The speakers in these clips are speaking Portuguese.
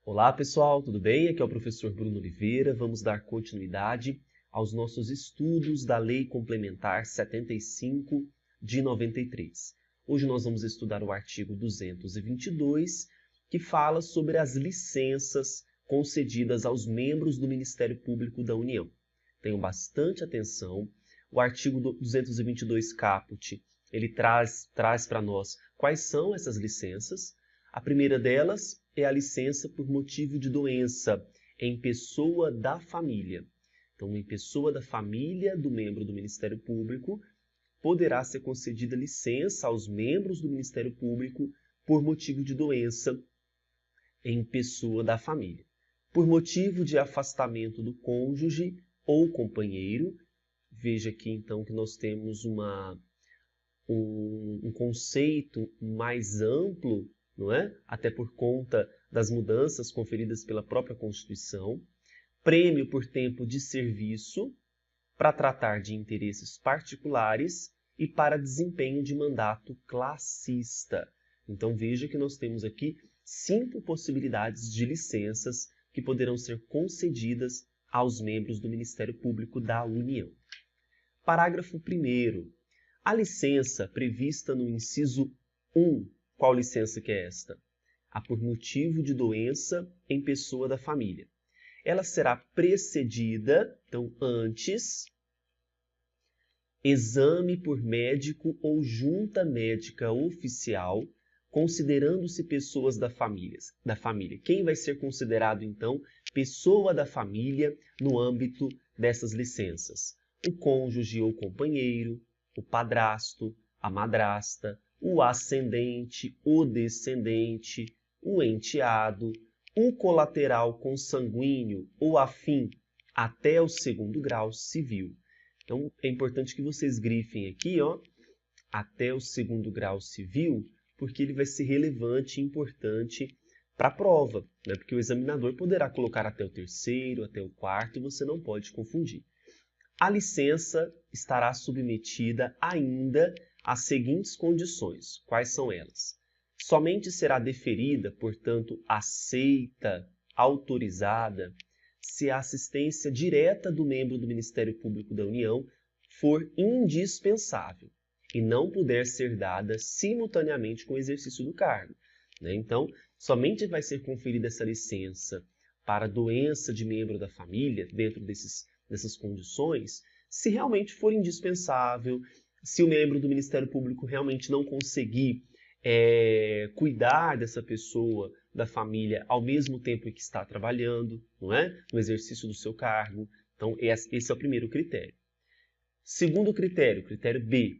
Olá pessoal, tudo bem? Aqui é o professor Bruno Oliveira. Vamos dar continuidade aos nossos estudos da Lei Complementar 75 de 93. Hoje nós vamos estudar o artigo 222, que fala sobre as licenças concedidas aos membros do Ministério Público da União. Tenham bastante atenção. O artigo 222 caput, ele traz para nós quais são essas licenças. A primeira delas é a licença por motivo de doença em pessoa da família. Então, em pessoa da família do membro do Ministério Público, poderá ser concedida licença aos membros do Ministério Público por motivo de doença em pessoa da família. Por motivo de afastamento do cônjuge ou companheiro, veja aqui então que nós temos um conceito mais amplo, não é? Até por conta das mudanças conferidas pela própria Constituição. Prêmio por tempo de serviço para tratar de interesses particulares e para desempenho de mandato classista. Então veja que nós temos aqui 5 possibilidades de licenças que poderão ser concedidas aos membros do Ministério Público da União. Parágrafo 1º. A licença prevista no inciso 1, qual licença que é esta? A por motivo de doença em pessoa da família. Ela será precedida, então, antes, exame por médico ou junta médica oficial, considerando-se pessoas da família. Quem vai ser considerado, então, pessoa da família no âmbito dessas licenças? O cônjuge ou companheiro, o padrasto, a madrasta, o ascendente, o descendente, o enteado, o colateral consanguíneo ou afim até o 2º grau civil. Então, é importante que vocês grifem aqui, ó, até o 2º grau civil, porque ele vai ser relevante e importante para a prova, né? Porque o examinador poderá colocar até o 3º, até o 4º, e você não pode confundir. A licença estará submetida ainda às seguintes condições. Quais são elas? Somente será deferida, portanto, aceita, autorizada, se a assistência direta do membro do Ministério Público da União for indispensável e não puder ser dada simultaneamente com o exercício do cargo, né? Então, somente vai ser conferida essa licença para doença de membro da família, dentro dessas condições, se realmente for indispensável, se o membro do Ministério Público realmente não conseguir cuidar dessa pessoa da família ao mesmo tempo que está trabalhando, não é? No exercício do seu cargo. Então, esse é o primeiro critério. Segundo critério, critério B,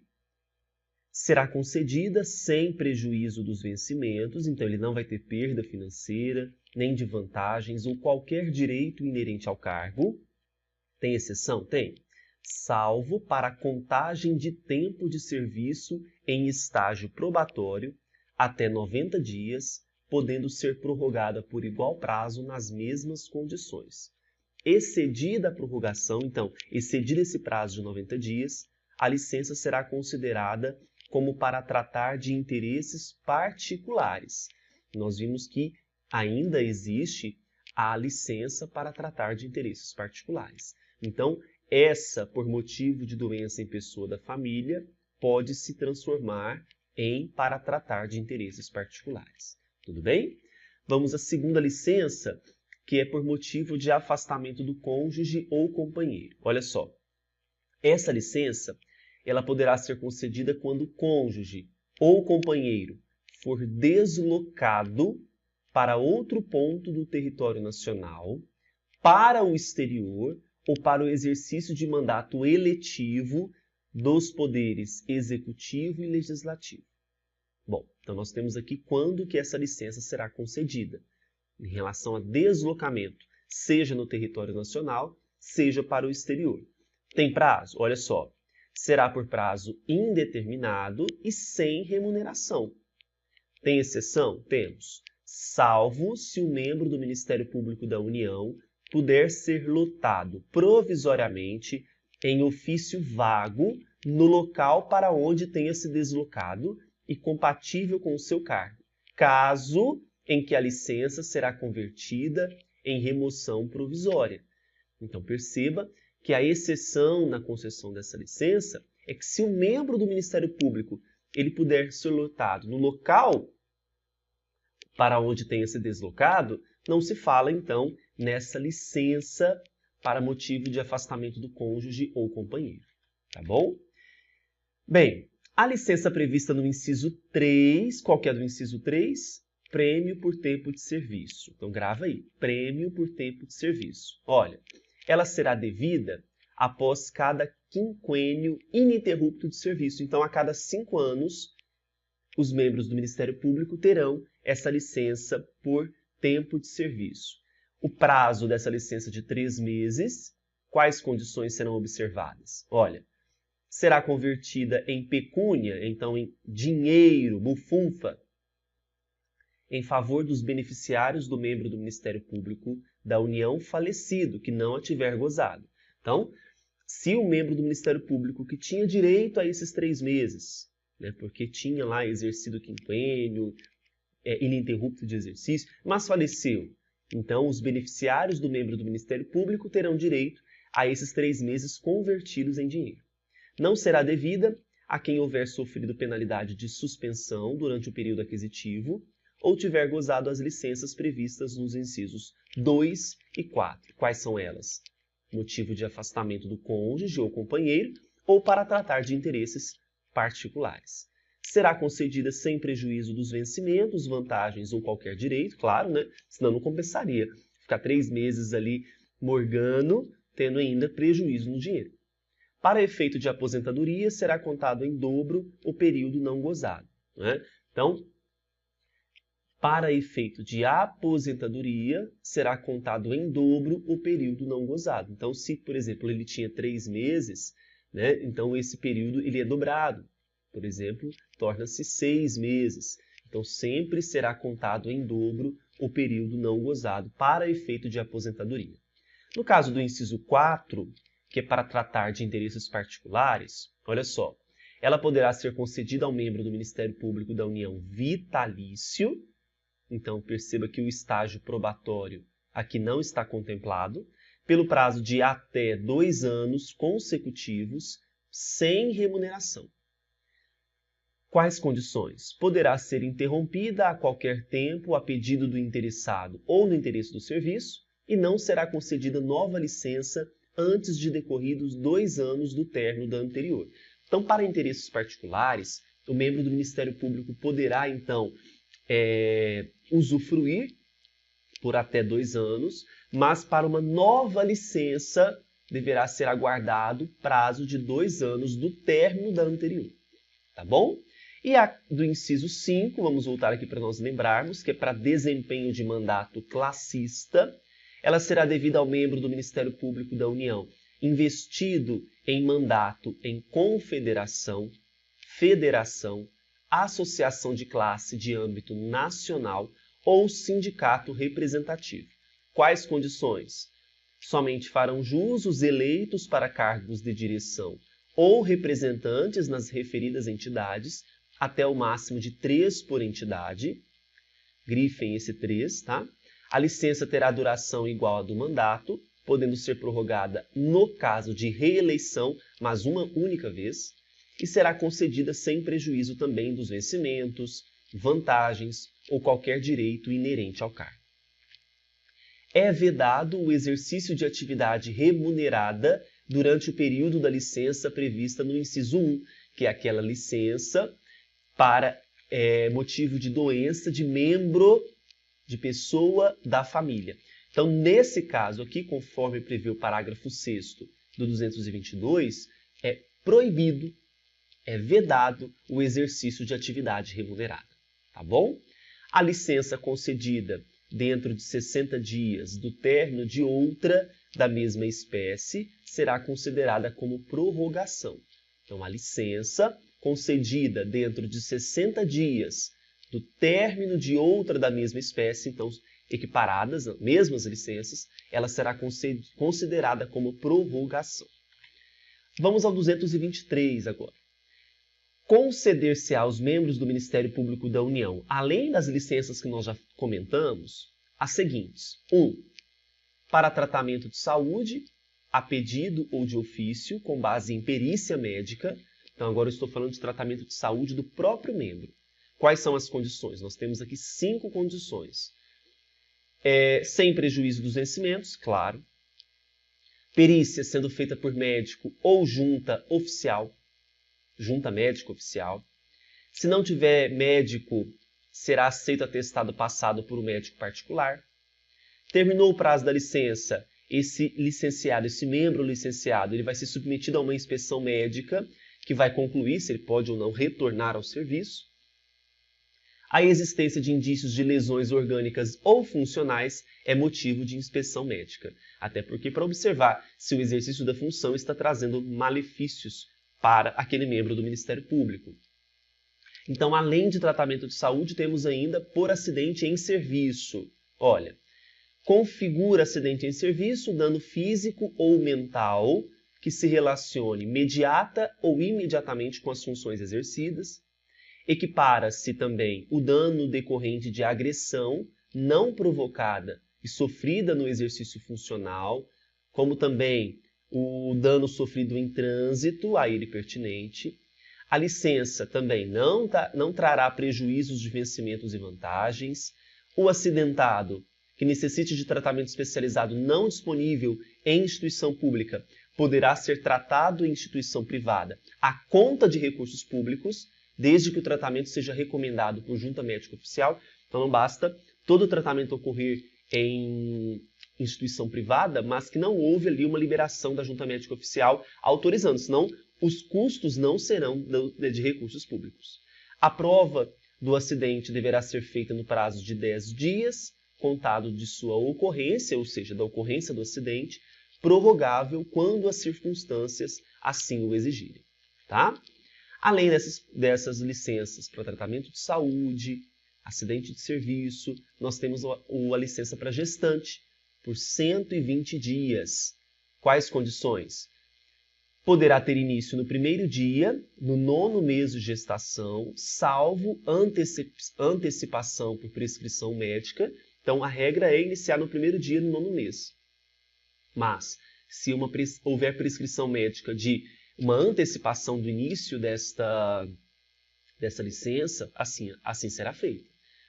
será concedida sem prejuízo dos vencimentos, então ele não vai ter perda financeira, nem de vantagens ou qualquer direito inerente ao cargo. Tem exceção? Tem. Salvo para a contagem de tempo de serviço em estágio probatório até 90 dias, podendo ser prorrogada por igual prazo nas mesmas condições. Excedida a prorrogação, então, excedido esse prazo de 90 dias, a licença será considerada como para tratar de interesses particulares. Nós vimos que ainda existe a licença para tratar de interesses particulares. Então, essa, por motivo de doença em pessoa da família, pode se transformar em para tratar de interesses particulares. Tudo bem? Vamos à segunda licença, que é por motivo de afastamento do cônjuge ou companheiro. Olha só, essa licença ela poderá ser concedida quando o cônjuge ou companheiro for deslocado para outro ponto do território nacional, para o exterior, ou para o exercício de mandato eletivo dos poderes executivo e legislativo. Bom, então nós temos aqui quando que essa licença será concedida, em relação a deslocamento, seja no território nacional, seja para o exterior. Tem prazo? Olha só, será por prazo indeterminado e sem remuneração. Tem exceção? Temos. Salvo se o membro do Ministério Público da União puder ser lotado provisoriamente em ofício vago no local para onde tenha se deslocado e compatível com o seu cargo, caso em que a licença será convertida em remoção provisória. Então, perceba que a exceção na concessão dessa licença é que se o membro do Ministério Público ele puder ser lotado no local para onde tenha se deslocado, não se fala, então, nessa licença para motivo de afastamento do cônjuge ou companheiro. Tá bom? Bem, a licença prevista no inciso 3, qual que é do inciso 3? Prêmio por tempo de serviço. Então, grava aí, prêmio por tempo de serviço. Olha, ela será devida após cada quinquênio ininterrupto de serviço. Então, a cada 5 anos, os membros do Ministério Público terão essa licença por tempo de serviço. O prazo dessa licença de 3 meses, quais condições serão observadas? Olha, será convertida em pecúnia, então em dinheiro, bufunfa, em favor dos beneficiários do membro do Ministério Público da União falecido, que não a tiver gozado. Então, se o membro do Ministério Público que tinha direito a esses 3 meses, né, porque tinha lá exercido quinquênio, ininterrupto de exercício, mas faleceu, então os beneficiários do membro do Ministério Público terão direito a esses 3 meses convertidos em dinheiro. Não será devida a quem houver sofrido penalidade de suspensão durante o período aquisitivo ou tiver gozado as licenças previstas nos incisos 2 e 4. Quais são elas? Motivo de afastamento do cônjuge ou companheiro ou para tratar de interesses particulares. Será concedida sem prejuízo dos vencimentos, vantagens ou qualquer direito, claro, né? Senão não compensaria ficar 3 meses ali morgando, tendo ainda prejuízo no dinheiro. Para efeito de aposentadoria, será contado em dobro o período não gozado, né? Então, para efeito de aposentadoria, será contado em dobro o período não gozado. Então, se, por exemplo, ele tinha 3 meses, né, então esse período ele é dobrado. Por exemplo, torna-se 6 meses. Então, sempre será contado em dobro o período não gozado para efeito de aposentadoria. No caso do inciso 4, que é para tratar de interesses particulares, olha só, ela poderá ser concedida ao membro do Ministério Público da União vitalício. Então, perceba que o estágio probatório aqui não está contemplado, pelo prazo de até 2 anos consecutivos, sem remuneração. Quais condições? Poderá ser interrompida a qualquer tempo a pedido do interessado ou no interesse do serviço e não será concedida nova licença antes de decorridos 2 anos do término da anterior. Então, para interesses particulares, o membro do Ministério Público poderá, então, usufruir por até 2 anos, mas para uma nova licença deverá ser aguardado prazo de 2 anos do término da anterior. Tá bom? E a do inciso 5, vamos voltar aqui para nós lembrarmos, que é para desempenho de mandato classista, ela será devida ao membro do Ministério Público da União, investido em mandato em confederação, federação, associação de classe de âmbito nacional ou sindicato representativo. Quais condições? Somente farão jus os eleitos para cargos de direção ou representantes nas referidas entidades, até o máximo de 3 por entidade. Grifem esse 3, tá? A licença terá duração igual à do mandato, podendo ser prorrogada no caso de reeleição, mas uma única vez, e será concedida sem prejuízo também dos vencimentos, vantagens ou qualquer direito inerente ao cargo. É vedado o exercício de atividade remunerada durante o período da licença prevista no inciso 1, que é aquela licença para motivo de doença de membro de pessoa da família. Então, nesse caso aqui, conforme prevê o parágrafo 6º do 222, é proibido, é vedado o exercício de atividade remunerada. Tá bom? A licença concedida dentro de 60 dias do término de outra da mesma espécie será considerada como prorrogação. Então, a licença concedida dentro de 60 dias do término de outra da mesma espécie, então equiparadas, mesmas licenças, ela será considerada como prorrogação. Vamos ao 223 agora. conceder-se aos membros do Ministério Público da União, além das licenças que nós já comentamos, as seguintes. 1. Para tratamento de saúde, a pedido ou de ofício, com base em perícia médica. Então, agora eu estou falando de tratamento de saúde do próprio membro. Quais são as condições? Nós temos aqui 5 condições. Sem prejuízo dos vencimentos, claro. Perícia sendo feita por médico ou junta oficial. Junta médico oficial. Se não tiver médico, será aceito atestado passado por um médico particular. Terminou o prazo da licença, esse licenciado, esse membro licenciado, ele vai ser submetido a uma inspeção médica que vai concluir se ele pode ou não retornar ao serviço. A existência de indícios de lesões orgânicas ou funcionais é motivo de inspeção médica. Até porque para observar se o exercício da função está trazendo malefícios para aquele membro do Ministério Público. Então, além de tratamento de saúde, temos ainda por acidente em serviço. Olha, configura acidente em serviço, dano físico ou mental que se relacione imediata ou imediatamente com as funções exercidas. Equipara-se também o dano decorrente de agressão não provocada e sofrida no exercício funcional, como também o dano sofrido em trânsito a ele pertinente. A licença também não trará prejuízos de vencimentos e vantagens. O acidentado que necessite de tratamento especializado não disponível em instituição pública poderá ser tratado em instituição privada à conta de recursos públicos, desde que o tratamento seja recomendado por junta médica oficial. Então não basta todo o tratamento ocorrer em instituição privada, mas que não houve ali uma liberação da junta médica oficial autorizando, senão os custos não serão de recursos públicos. A prova do acidente deverá ser feita no prazo de 10 dias, contado de sua ocorrência, ou seja, da ocorrência do acidente, prorrogável quando as circunstâncias assim o exigirem. Tá? Além dessas licenças para tratamento de saúde, acidente de serviço, nós temos a licença para gestante, por 120 dias. Quais condições? Poderá ter início no primeiro dia, no 9º mês de gestação, salvo antecipação por prescrição médica. Então, a regra é iniciar no primeiro dia do 9º mês. Mas, se houver prescrição médica de uma antecipação do início dessa licença, assim será feita.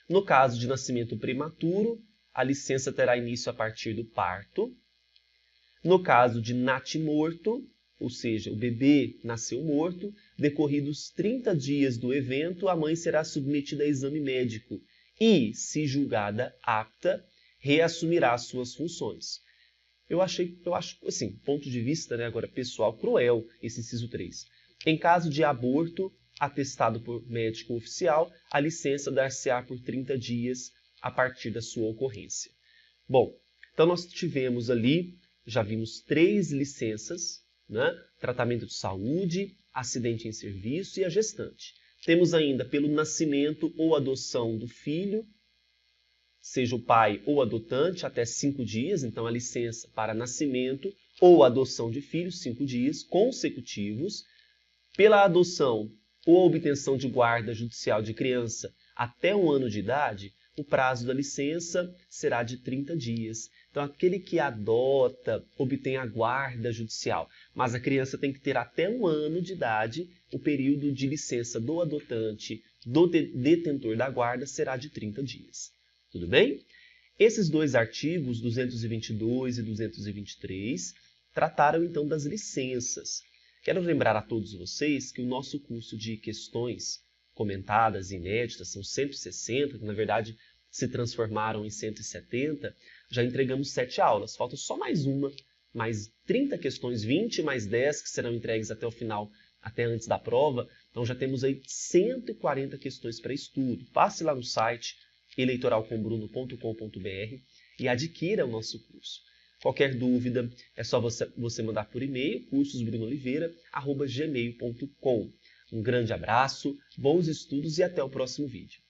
No caso de nascimento prematuro, a licença terá início a partir do parto. No caso de natimorto, ou seja, o bebê nasceu morto, decorridos 30 dias do evento, a mãe será submetida a exame médico e, se julgada apta, reassumirá suas funções. Eu acho, assim, ponto de vista, né, agora pessoal, cruel esse inciso 3. Em caso de aborto atestado por médico oficial, a licença dar-se-á por 30 dias a partir da sua ocorrência. Bom, então nós tivemos ali, já vimos 3 licenças, né? Tratamento de saúde, acidente em serviço e a gestante. Temos ainda pelo nascimento ou adoção do filho, seja o pai ou adotante, até 5 dias, então a licença para nascimento ou adoção de filhos, 5 dias consecutivos. Pela adoção ou obtenção de guarda judicial de criança até 1 ano de idade, o prazo da licença será de 30 dias. Então, aquele que adota, obtém a guarda judicial, mas a criança tem que ter até 1 ano de idade, o período de licença do adotante, do detentor da guarda, será de 30 dias. Tudo bem? Esses 2 artigos, 222 e 223, trataram então das licenças. Quero lembrar a todos vocês que o nosso curso de questões comentadas e inéditas são 160, que na verdade se transformaram em 170, já entregamos 7 aulas. Falta só mais uma, mais 30 questões, 20 mais 10 que serão entregues até o final, até antes da prova. Então já temos aí 140 questões para estudo. Passe lá no site eleitoralcombruno.com.br e adquira o nosso curso. Qualquer dúvida é só você mandar por e-mail, cursosbrunooliveira@gmail.com. Um grande abraço, bons estudos e até o próximo vídeo.